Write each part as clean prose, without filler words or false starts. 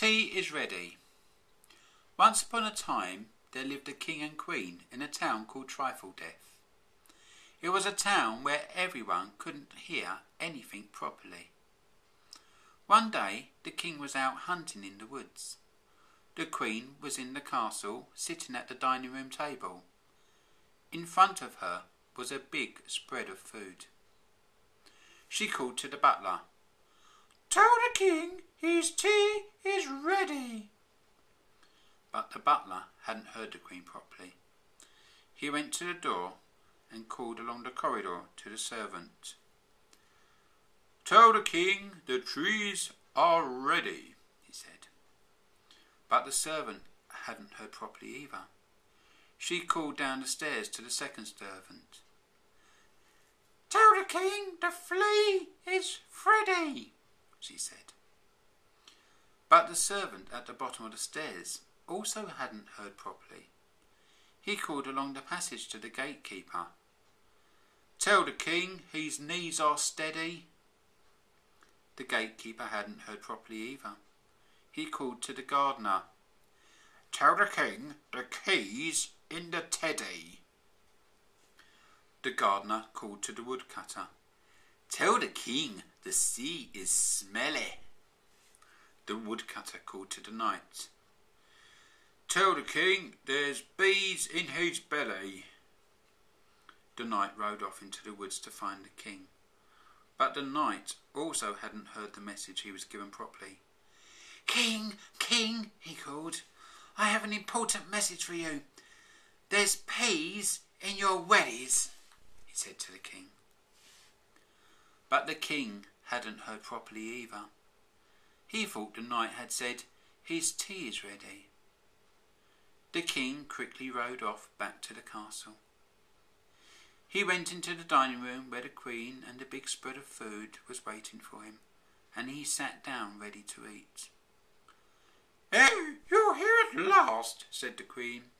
Tea is ready. Once upon a time there lived a king and queen in a town called Trifledeath. It was a town where everyone couldn't hear anything properly. One day the king was out hunting in the woods. The queen was in the castle sitting at the dining room table. In front of her was a big spread of food. She called to the butler, "Tell the king his tea is ready." But the butler hadn't heard the queen properly. He went to the door and called along the corridor to the servant. "Tell the king the trees are ready," he said. But the servant hadn't heard properly either. She called down the stairs to the second servant. "Tell the king the flea is Freddy," she said. But the servant at the bottom of the stairs also hadn't heard properly. He called along the passage to the gatekeeper. "Tell the king his knees are steady." The gatekeeper hadn't heard properly either. He called to the gardener. "Tell the king the key's in the teddy." The gardener called to the woodcutter. "Tell the king the sea is smelly." The woodcutter called to the knight. "Tell the king there's bees in his belly." The knight rode off into the woods to find the king. But the knight also hadn't heard the message he was given properly. "King, king," he called, "I have an important message for you. There's peas in your wellies," he said to the king. But the king hadn't heard properly either. He thought the knight had said, "His tea is ready." The king quickly rode off back to the castle. He went into the dining room where the queen and the big spread of food was waiting for him, and he sat down ready to eat. "Oh, you're here at last," said the queen.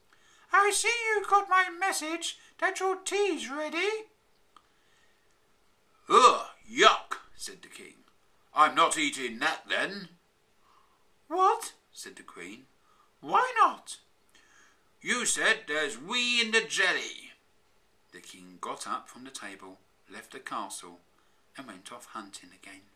"I see you got my message that your tea's ready." "Ugh, yuck," said the king. "I'm not eating that then." "What?" said the queen. "Why not?" "You said there's wee in the jelly." The king got up from the table, left the castle and went off hunting again.